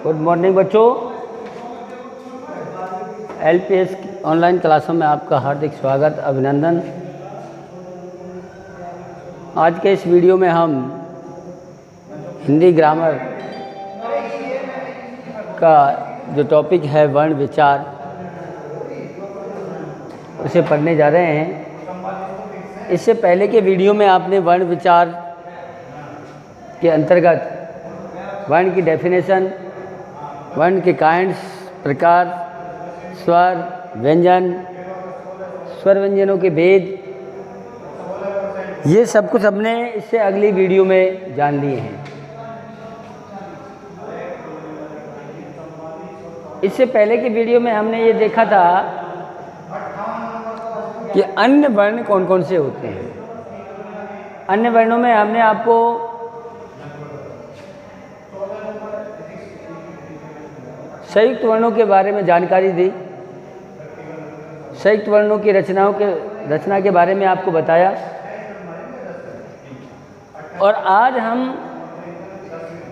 Good morning बच्चों। LPS online क्लासों में आपका हार्दिक स्वागत, अभिनंदन। आज के इस वीडियो में हम हिंदी ग्रामर का जो टॉपिक है वर्ण विचार, उसे पढ़ने जा रहे हैं। इससे पहले के वीडियो में आपने वर्ण विचार के अंतर्गत वर्ण की डेफिनेशन, वर्ण के काइंड्स, प्रकार, स्वर, व्यंजन, स्वर व्यंजनों के भेद, ये सब कुछ हमने इससे अगली वीडियो में जान लिए हैं। इससे पहले की वीडियो में हमने ये देखा था कि अन्य वर्ण कौन कौन से होते हैं। अन्य वर्णों में हमने आपको संयुक्त वर्णों के बारे में जानकारी दी, संयुक्त वर्णों की रचना के बारे में आपको बताया, और आज हम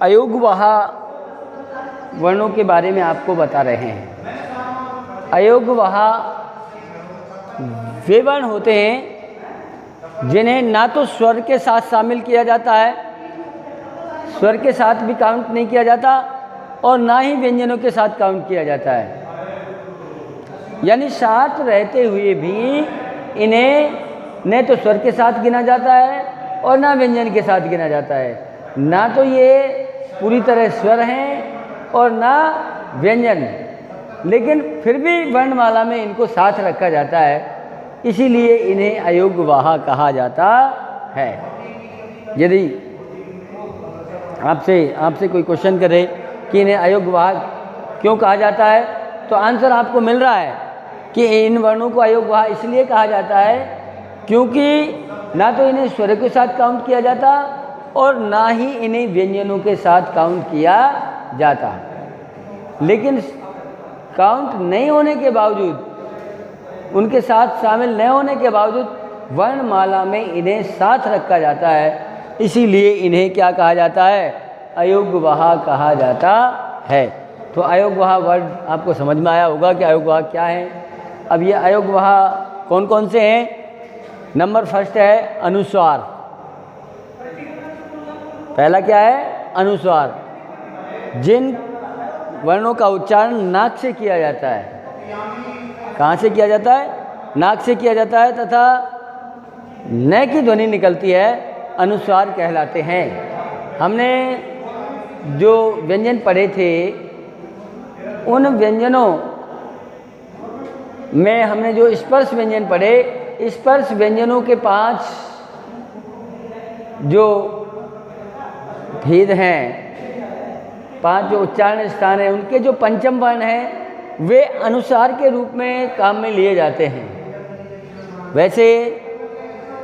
अयोगवाह वर्णों के बारे में आपको बता रहे हैं। अयोगवाह वे वर्ण होते हैं जिन्हें ना तो स्वर के साथ शामिल किया जाता है, स्वर के साथ भी काउंट नहीं किया जाता, और ना ही व्यंजनों के साथ काउंट किया जाता है। यानी साथ रहते हुए भी इन्हें न तो स्वर के साथ गिना जाता है और ना व्यंजन के साथ गिना जाता है। ना तो ये पूरी तरह स्वर हैं और ना व्यंजन, लेकिन फिर भी वर्णमाला में इनको साथ रखा जाता है, इसीलिए इन्हें अयोगवाह कहा जाता है। यदि आपसे कोई क्वेश्चन करे कि इन्हें अयोगवाह क्यों कहा जाता है, तो आंसर आपको मिल रहा है कि इन वर्णों को अयोगवाह इसलिए कहा जाता है क्योंकि ना तो इन्हें स्वर के साथ काउंट किया जाता और ना ही इन्हें व्यंजनों के साथ काउंट किया जाता। लेकिन काउंट नहीं होने के बावजूद, उनके साथ शामिल न होने के बावजूद वर्णमाला में इन्हें साथ रखा जाता है, इसीलिए इन्हें क्या कहा जाता है? अयोगवाह कहा जाता है। तो अयोगवाह वर्ड आपको समझ में आया होगा कि अयोगवाह क्या है। अब ये अयोगवाह कौन कौन से हैं? नंबर फर्स्ट है अनुस्वार। पहला क्या है? अनुस्वार। जिन वर्णों का उच्चारण नाक से किया जाता है। कहाँ से किया जाता है? नाक से किया जाता है तथा न की ध्वनि निकलती है, अनुस्वार कहलाते हैं। हमने जो व्यंजन पढ़े थे, उन व्यंजनों में हमने जो स्पर्श व्यंजन पढ़े, स्पर्श व्यंजनों के 5 जो भेद हैं, 5 जो उच्चारण स्थान हैं, उनके जो पंचम वर्ण हैं वे अनुस्वार के रूप में काम में लिए जाते हैं। वैसे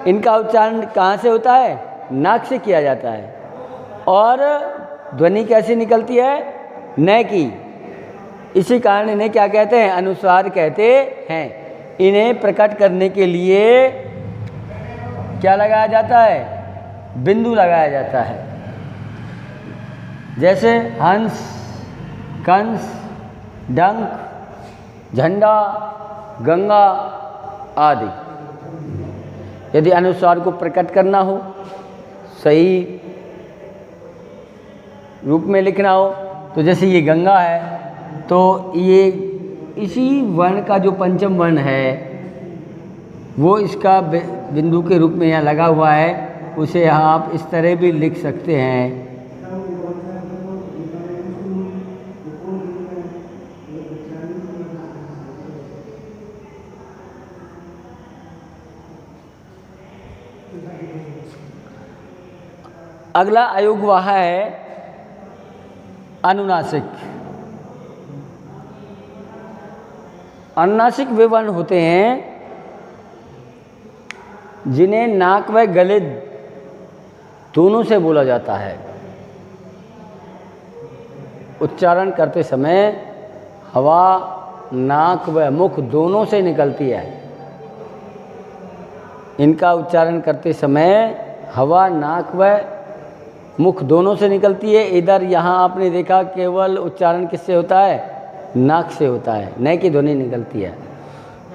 इनका उच्चारण कहाँ से होता है? नाक से किया जाता है। और ध्वनि कैसी निकलती है? न की। इसी कारण इन्हें क्या कहते हैं? अनुस्वार कहते हैं। इन्हें प्रकट करने के लिए क्या लगाया जाता है? बिंदु लगाया जाता है। जैसे हंस, कंस, डंक, झंडा, गंगा आदि। यदि अनुस्वार को प्रकट करना हो, सही रूप में लिखना हो, तो जैसे ये गंगा है, तो ये इसी वर्ण का जो पंचम वर्ण है वो इसका बिंदु के रूप में यहाँ लगा हुआ है, उसे यहाँ आप इस तरह भी लिख सकते हैं। अगला अयोगवाह है अनुनासिक। अनुनासिक वे वर्ण होते हैं जिन्हें नाक व गले दोनों से बोला जाता है। उच्चारण करते समय हवा नाक व मुख दोनों से निकलती है। इनका उच्चारण करते समय हवा नाक व मुख दोनों से निकलती है। इधर यहाँ आपने देखा केवल उच्चारण किससे होता है, नाक से होता है, न की ध्वनि निकलती है।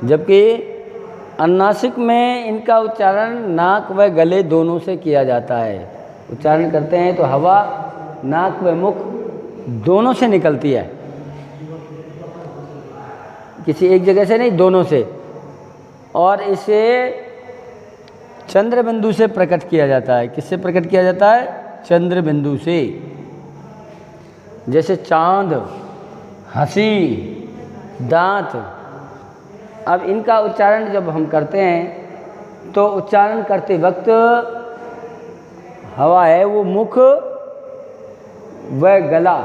जबकि अनुनासिक में इनका उच्चारण नाक व गले दोनों से किया जाता है। उच्चारण करते हैं तो हवा नाक व मुख दोनों से निकलती है, किसी एक जगह से नहीं, दोनों से। और इसे चंद्र बिंदु से प्रकट किया जाता है। किससे प्रकट किया जाता है, चंद्र बिंदु से। जैसे चांद, हंसी, दांत। अब इनका उच्चारण जब हम करते हैं तो उच्चारण करते वक्त हवा है वो मुख व गला,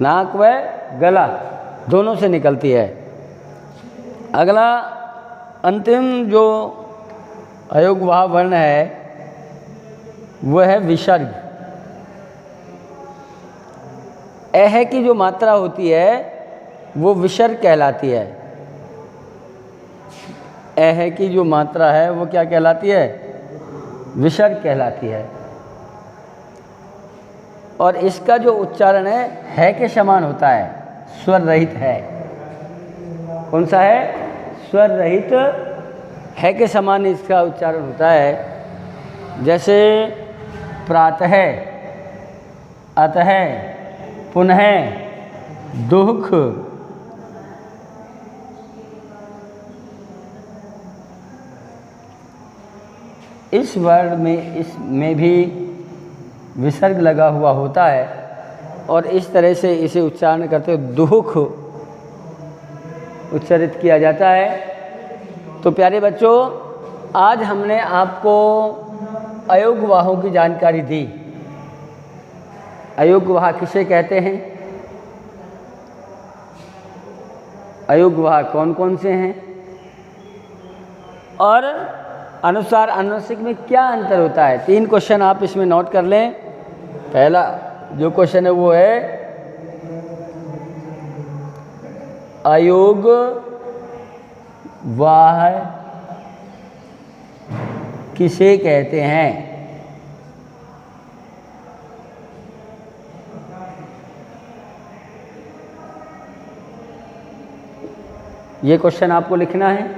नाक व गला दोनों से निकलती है। अगला अंतिम जो अयोगवाह वर्ण है वह है विसर्ग। ऐह की जो मात्रा होती है वो विसर्ग कहलाती है। ऐह की जो मात्रा है वो क्या कहलाती है, विसर्ग कहलाती है। और इसका जो उच्चारण है के समान होता है, स्वर रहित है। कौन सा है, स्वर रहित है के समान इसका उच्चारण होता है। जैसे प्रातः, अतः, पुनः, दुख, इस वर्ण में इसमें भी विसर्ग लगा हुआ होता है और इस तरह से इसे उच्चारण करते हुए दुख उच्चारित किया जाता है। तो प्यारे बच्चों, आज हमने आपको अयोगवाहों की जानकारी दी। अयोगवाह किसे कहते हैं, अयोगवाह कौन कौन से हैं, और अनुसार अनुनासिक में क्या अंतर होता है। 3 क्वेश्चन आप इसमें नोट कर लें। पहला जो क्वेश्चन है वो है अयोगवाह किसे कहते हैं। ये क्वेश्चन आपको लिखना है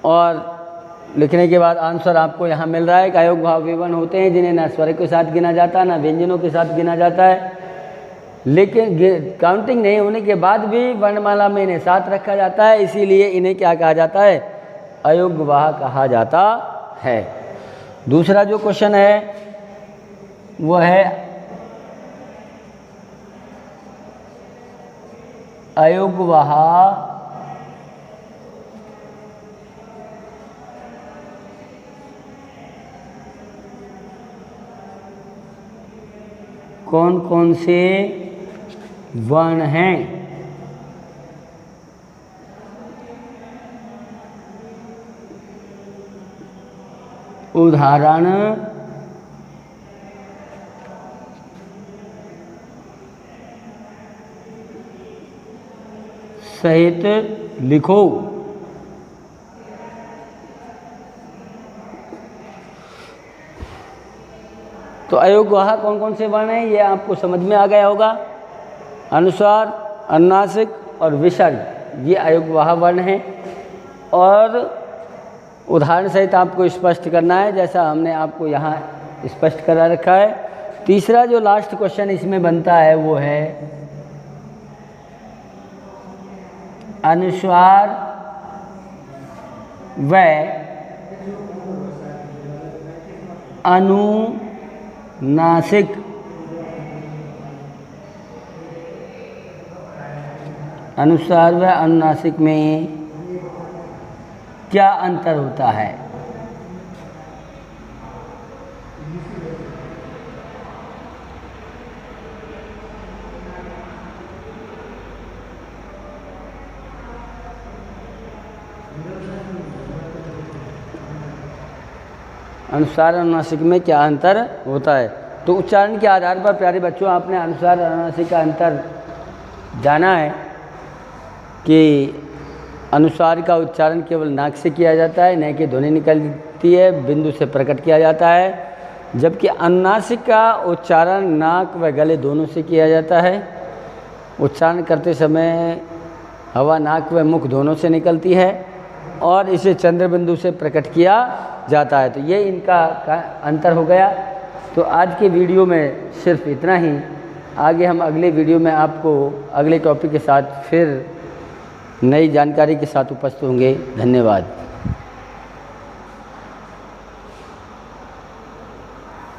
और लिखने के बाद आंसर आपको यहाँ मिल रहा है कि अयोगवाह वे वर्ण होते हैं जिन्हें न स्वर के साथ गिना जाता, ना व्यंजनों के साथ गिना जाता है, लेकिन काउंटिंग नहीं होने के बाद भी वर्णमाला में इन्हें साथ रखा जाता है, इसीलिए इन्हें क्या कहा जाता है, अयोगवाह कहा जाता है। दूसरा जो क्वेश्चन है वो है अयोगवाह कौन कौन से वर्ण हैं। उदाहरण सहित लिखो। तो अयोगवाह कौन कौन से वर्ण हैं ये आपको समझ में आ गया होगा। अनुस्वार, अनुनासिक और विसर्ग ये अयोगवाह वर्ण हैं और उदाहरण सहित आपको स्पष्ट करना है, जैसा हमने आपको यहाँ स्पष्ट करा रखा है। तीसरा जो लास्ट क्वेश्चन इसमें बनता है वो है अनुस्वार व अनुनासिक अनुस्वार व अनुनासिक में क्या अंतर होता है। अनुस्वार अनुनासिक में क्या अंतर होता है। तो उच्चारण के आधार पर प्यारे बच्चों आपने अनुस्वार अनुनासिक का अंतर जाना है कि अनुस्वार का उच्चारण केवल नाक से किया जाता है, न कि ध्वनि निकलती है बिंदु से प्रकट किया जाता है, जबकि अनुनासिक का उच्चारण नाक व गले दोनों से किया जाता है। उच्चारण करते समय हवा नाक व मुख दोनों से निकलती है और इसे चंद्र बिंदु से प्रकट किया जाता है। तो ये इनका अंतर हो गया। तो आज के वीडियो में सिर्फ इतना ही। आगे हम अगले वीडियो में आपको अगले टॉपिक के साथ फिर नई जानकारी के साथ उपस्थित होंगे। धन्यवाद।